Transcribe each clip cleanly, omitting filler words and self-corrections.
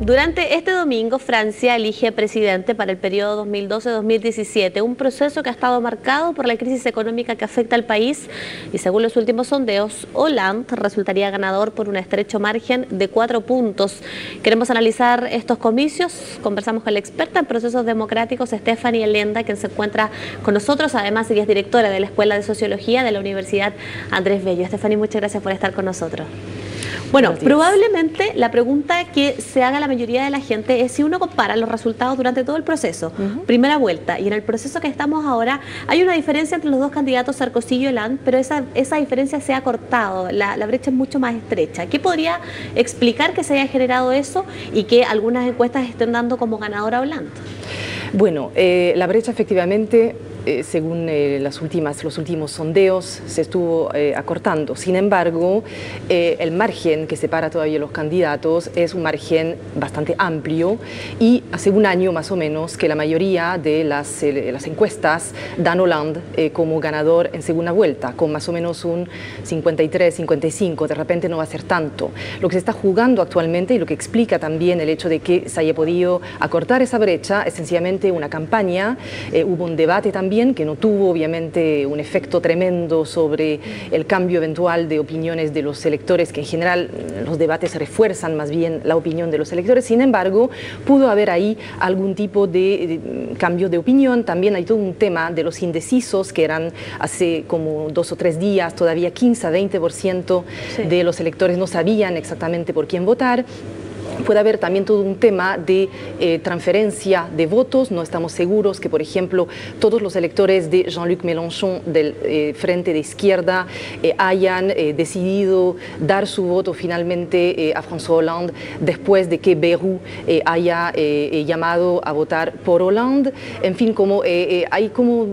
Durante este domingo, Francia elige presidente para el periodo 2012-2017, un proceso que ha estado marcado por la crisis económica que afecta al país y según los últimos sondeos, Hollande resultaría ganador por un estrecho margen de 4 puntos. Queremos analizar estos comicios, conversamos con la experta en procesos democráticos, Stephanie Elenda, quien se encuentra con nosotros, además ella es directora de la Escuela de Sociología de la Universidad Andrés Bello. Stephanie, muchas gracias por estar con nosotros. Bueno, probablemente la pregunta que se haga la mayoría de la gente es si uno compara los resultados durante todo el proceso, primera vuelta, y en el proceso que estamos ahora, hay una diferencia entre los dos candidatos, Sarkozy y Hollande, pero esa diferencia se ha cortado, la brecha es mucho más estrecha. ¿Qué podría explicar que se haya generado eso y que algunas encuestas estén dando como ganador a Hollande? Bueno, la brecha efectivamente, según los últimos sondeos, se estuvo acortando. Sin embargo, el margen que separa todavía los candidatos es un margen bastante amplio y hace un año más o menos que la mayoría de las encuestas dan Hollande como ganador en segunda vuelta, con más o menos un 53, 55, de repente no va a ser tanto. Lo que se está jugando actualmente y lo que explica también el hecho de que se haya podido acortar esa brecha es sencillamente una campaña, hubo un debate también que no tuvo obviamente un efecto tremendo sobre el cambio eventual de opiniones de los electores, que en general los debates refuerzan más bien la opinión de los electores. Sin embargo, pudo haber ahí algún tipo de cambio de opinión. También hay todo un tema de los indecisos, que eran hace como 2 o 3 días, todavía 15-20% de los electores no sabían exactamente por quién votar. Puede haber también todo un tema de transferencia de votos. No estamos seguros que, por ejemplo, todos los electores de Jean-Luc Mélenchon del Frente de Izquierda hayan decidido dar su voto finalmente a François Hollande después de que Bayrou haya llamado a votar por Hollande. En fin, hay como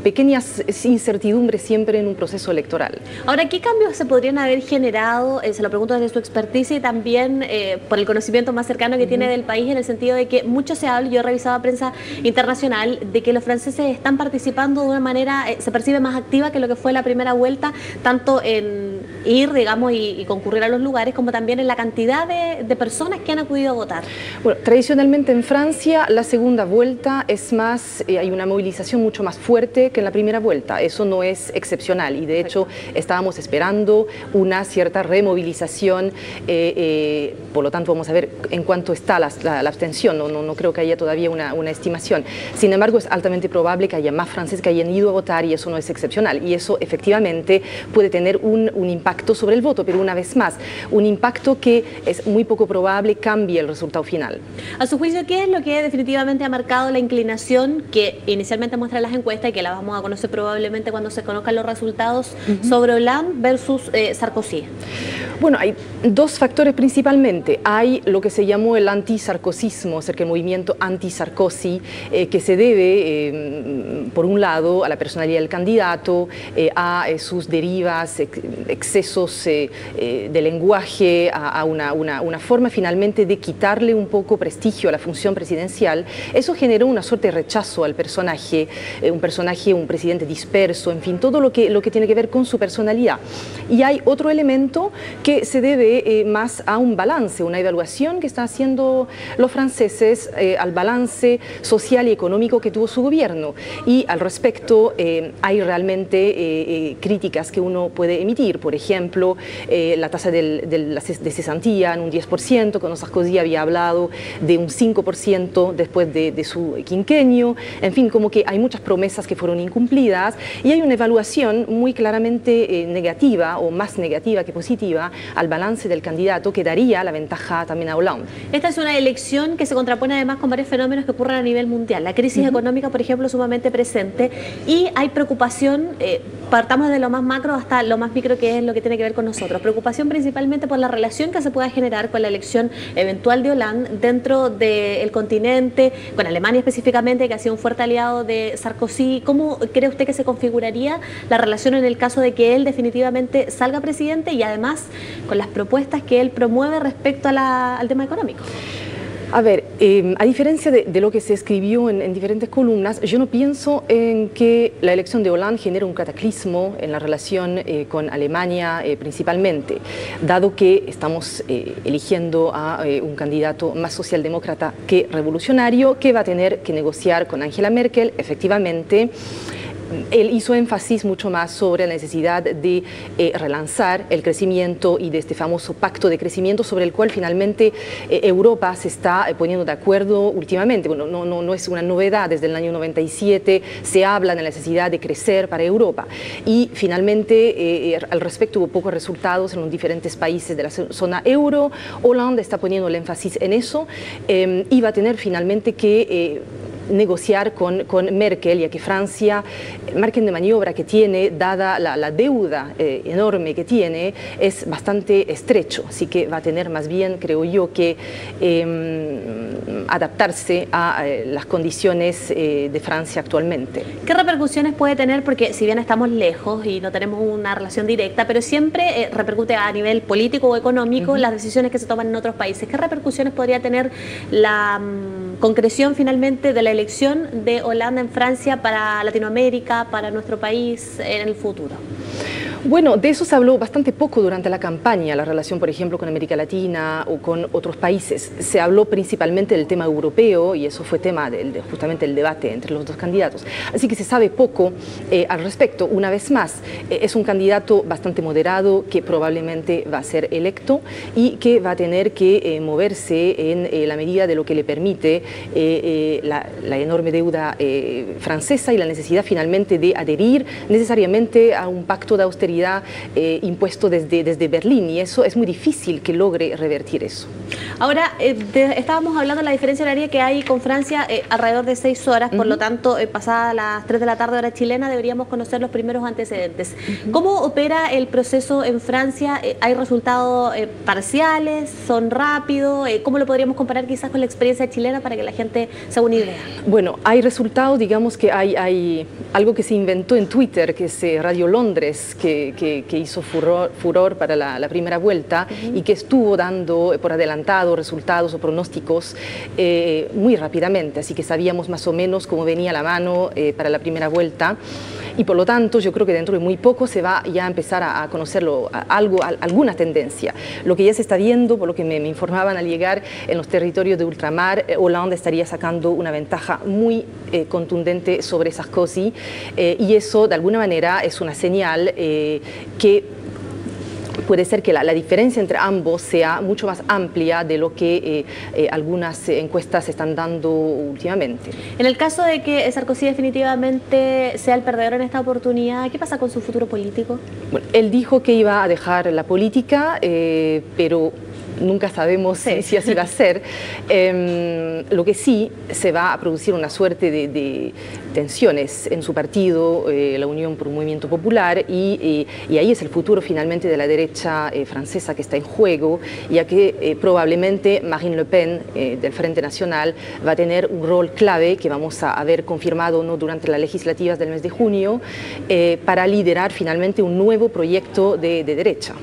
pequeñas incertidumbres siempre en un proceso electoral. Ahora, ¿qué cambios se podrían haber generado? Se lo pregunto desde su experticia y también por el conocimiento más cercano que tiene del país, en el sentido de que mucho se habla, yo he revisado prensa internacional, de que los franceses están participando de una manera, se percibe más activa que lo que fue la primera vuelta, tanto en ir, digamos, y concurrir a los lugares, como también en la cantidad de personas que han acudido a votar. Bueno, tradicionalmente en Francia la segunda vuelta es más, hay una movilización mucho más fuerte que en la primera vuelta. Eso no es excepcional y de hecho estábamos esperando una cierta removilización, por lo tanto vamos a ver en cuánto está la abstención. No creo que haya todavía una estimación. Sin embargo, es altamente probable que haya más franceses que hayan ido a votar y eso no es excepcional, y eso efectivamente puede tener un impacto sobre el voto, pero una vez más, un impacto que es muy poco probable cambie el resultado final. A su juicio, ¿qué es lo que definitivamente ha marcado la inclinación que inicialmente muestran las encuestas y que la vamos a conocer probablemente cuando se conozcan los resultados sobre Hollande versus Sarkozy? Bueno, hay dos factores principalmente. Hay lo que se llamó el anti-sarkozismo, es decir, que el movimiento anti-Sarkozy, que se debe, por un lado, a la personalidad del candidato, a sus derivas, excesos de lenguaje, a una forma finalmente de quitarle un poco prestigio a la función presidencial. Eso generó una suerte de rechazo al personaje, un presidente disperso, en fin, todo lo que tiene que ver con su personalidad. Y hay otro elemento que se debe más a un balance, una evaluación que están haciendo los franceses al balance social y económico que tuvo su gobierno. Y al respecto hay realmente críticas que uno puede emitir. Por ejemplo, la tasa de cesantía en un 10%, cuando Sarkozy había hablado de un 5% después de su quinquenio. En fin, como que hay muchas promesas que fueron incumplidas y hay una evaluación muy claramente negativa o más negativa que positiva al balance del candidato, que daría la ventaja también a Hollande. Esta es una elección que se contrapone además con varios fenómenos que ocurren a nivel mundial. La crisis económica, por ejemplo, sumamente presente, y hay preocupación, partamos de lo más macro hasta lo más micro, que es lo que tiene que ver con nosotros. Preocupación principalmente por la relación que se pueda generar con la elección eventual de Hollande dentro del continente, con Alemania específicamente, que ha sido un fuerte aliado de Sarkozy. ¿Cómo cree usted que se configuraría la relación en el caso de que él definitivamente salga presidente y además con las propuestas que él promueve respecto al tema económico? A ver, a diferencia de lo que se escribió en diferentes columnas, yo no pienso en que la elección de Hollande genere un cataclismo en la relación con Alemania principalmente, dado que estamos eligiendo a un candidato más socialdemócrata que revolucionario, que va a tener que negociar con Angela Merkel, efectivamente. Él hizo énfasis mucho más sobre la necesidad de relanzar el crecimiento y de este famoso pacto de crecimiento sobre el cual finalmente Europa se está poniendo de acuerdo últimamente. Bueno, no es una novedad, desde el año 97 se habla de la necesidad de crecer para Europa y finalmente al respecto hubo pocos resultados en los diferentes países de la zona euro. Hollande está poniendo el énfasis en eso y va a tener finalmente que negociar con Merkel, ya que Francia, el margen de maniobra que tiene, dada la deuda enorme que tiene, es bastante estrecho. Así que va a tener más bien, creo yo, que adaptarse a las condiciones de Francia actualmente. ¿Qué repercusiones puede tener? Porque si bien estamos lejos y no tenemos una relación directa, pero siempre repercute a nivel político o económico las decisiones que se toman en otros países. ¿Qué repercusiones podría tener la concreción finalmente de la elección de Hollande en Francia para Latinoamérica, para nuestro país en el futuro? Bueno, de eso se habló bastante poco durante la campaña, la relación, por ejemplo, con América Latina o con otros países. Se habló principalmente del tema europeo y eso fue tema justamente del debate entre los dos candidatos. Así que se sabe poco al respecto. Una vez más, es un candidato bastante moderado que probablemente va a ser electo y que va a tener que moverse en la medida de lo que le permite la enorme deuda francesa y la necesidad finalmente de adherir necesariamente a un pacto de austeridad impuesto desde Berlín, y eso es muy difícil que logre revertir eso. Ahora, estábamos hablando de la diferencia horaria que hay con Francia alrededor de 6 horas, por lo tanto, pasadas las 3 de la tarde hora chilena, deberíamos conocer los primeros antecedentes. ¿Cómo opera el proceso en Francia? ¿Hay resultados parciales? ¿Son rápidos? ¿Cómo lo podríamos comparar quizás con la experiencia chilena para que la gente se haga una idea? Bueno, hay resultados, digamos que hay algo que se inventó en Twitter, que es Radio Londres, que hizo furor para la primera vuelta y que estuvo dando por adelantado resultados o pronósticos muy rápidamente, así que sabíamos más o menos cómo venía la mano para la primera vuelta y por lo tanto yo creo que dentro de muy poco se va ya a empezar a conocerlo, alguna tendencia. Lo que ya se está viendo, por lo que me informaban al llegar en los territorios de ultramar, Hollande estaría sacando una ventaja muy contundente sobre Sarkozy y eso de alguna manera es una señal que puede ser que la diferencia entre ambos sea mucho más amplia de lo que algunas encuestas están dando últimamente. En el caso de que Sarkozy definitivamente sea el perdedor en esta oportunidad, ¿qué pasa con su futuro político? Bueno, él dijo que iba a dejar la política, pero nunca sabemos si así va a ser. Lo que sí, se va a producir una suerte de tensiones en su partido, la Unión por un Movimiento Popular, y ahí es el futuro finalmente de la derecha francesa que está en juego, ya que probablemente Marine Le Pen del Frente Nacional va a tener un rol clave que vamos a ver confirmado ¿no? durante las legislativas del mes de junio para liderar finalmente un nuevo proyecto de derecha.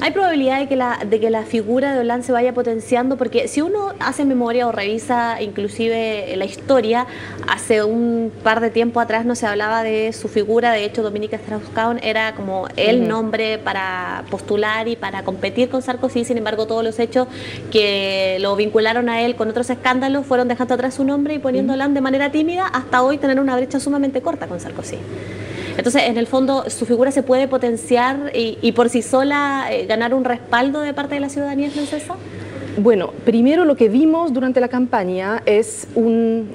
¿Hay probabilidad de que la figura de Hollande se vaya potenciando? Porque si uno hace memoria o revisa inclusive la historia, hace un par de tiempo atrás no se hablaba de su figura. De hecho, Dominique Strauss-Kahn era como el nombre para postular y para competir con Sarkozy. Sin embargo, todos los hechos que lo vincularon a él con otros escándalos fueron dejando atrás su nombre y poniendo a Hollande de manera tímida hasta hoy tener una brecha sumamente corta con Sarkozy. Entonces, en el fondo, su figura se puede potenciar y por sí sola ganar un respaldo de parte de la ciudadanía francesa. Bueno, primero lo que vimos durante la campaña es un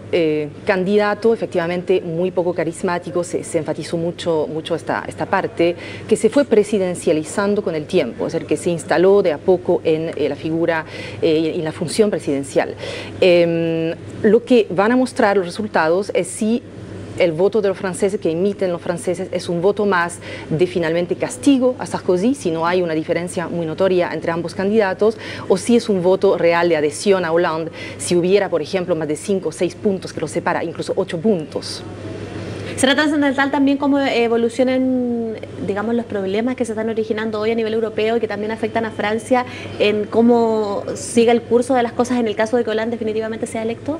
candidato efectivamente muy poco carismático, se enfatizó mucho esta parte, que se fue presidencializando con el tiempo, es decir, que se instaló de a poco en la figura y en la función presidencial. Lo que van a mostrar los resultados es si el voto de los franceses, que emiten los franceses, es un voto más de finalmente castigo a Sarkozy, si no hay una diferencia muy notoria entre ambos candidatos, o si es un voto real de adhesión a Hollande, si hubiera, por ejemplo, más de 5 o 6 puntos que los separa, incluso 8 puntos. Será trascendental también cómo evolucionen, digamos, los problemas que se están originando hoy a nivel europeo y que también afectan a Francia en cómo siga el curso de las cosas en el caso de que Hollande definitivamente sea electo.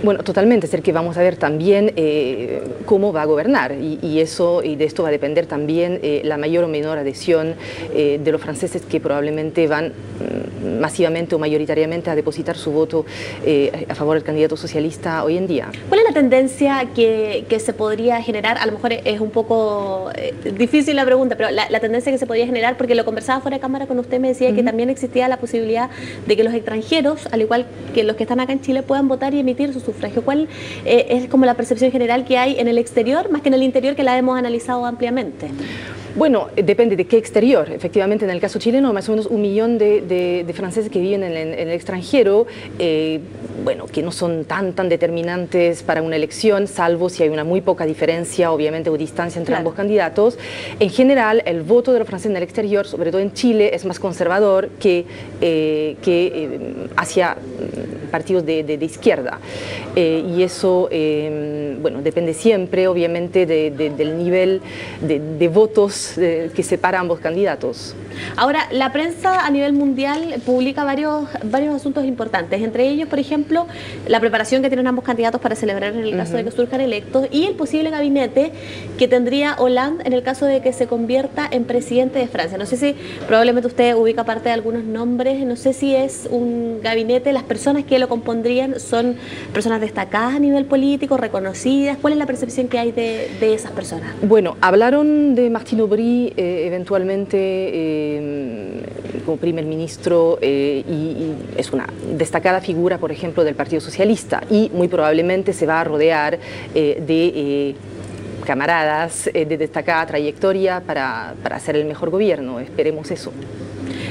Bueno, totalmente, es decir, que vamos a ver también cómo va a gobernar y de esto va a depender también la mayor o menor adhesión de los franceses que probablemente van masivamente o mayoritariamente a depositar su voto a favor del candidato socialista hoy en día. ¿Cuál es la tendencia que se podría generar? A lo mejor es un poco difícil la pregunta, pero la tendencia que se podría generar, porque lo conversaba fuera de cámara con usted, me decía que también existía la posibilidad de que los extranjeros, al igual que los que están acá en Chile, puedan votar y emitir su sufragio. ¿Cuál es como la percepción general que hay en el exterior, más que en el interior, que la hemos analizado ampliamente? Bueno, depende de qué exterior. Efectivamente, en el caso chileno, más o menos 1 millón de franceses que viven en el extranjero, bueno, que no son tan determinantes para una elección, salvo si hay una muy poca diferencia, obviamente, o distancia entre ambos candidatos. En general, el voto de los franceses en el exterior, sobre todo en Chile, es más conservador que hacia partidos de izquierda. Y eso, bueno, depende siempre, obviamente, del nivel de votos que separa a ambos candidatos. Ahora, la prensa a nivel mundial publica varios asuntos importantes, entre ellos, por ejemplo, la preparación que tienen ambos candidatos para celebrar en el caso de que surjan electos y el posible gabinete que tendría Hollande en el caso de que se convierta en presidente de Francia. No sé si probablemente usted ubica parte de algunos nombres, no sé si es un gabinete, las personas que lo compondrían son personas destacadas a nivel político, reconocidas. ¿Cuál es la percepción que hay de esas personas? Bueno, hablaron de Martín Aubry eventualmente como primer ministro y es una destacada figura, por ejemplo, del Partido Socialista y muy probablemente se va a rodear de camaradas de destacada trayectoria para hacer el mejor gobierno. Esperemos eso.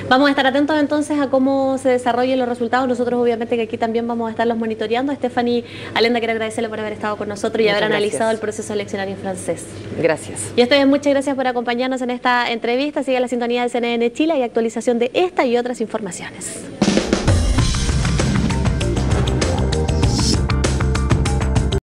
Vamos a estar atentos entonces a cómo se desarrollen los resultados. Nosotros obviamente que aquí también vamos a estarlos monitoreando. Stephanie Allenda, quiero agradecerle por haber estado con nosotros y haber analizado el proceso eleccionario en francés. Gracias. Y a ustedes muchas gracias por acompañarnos en esta entrevista. Sigue la sintonía de CNN Chile y actualización de esta y otras informaciones.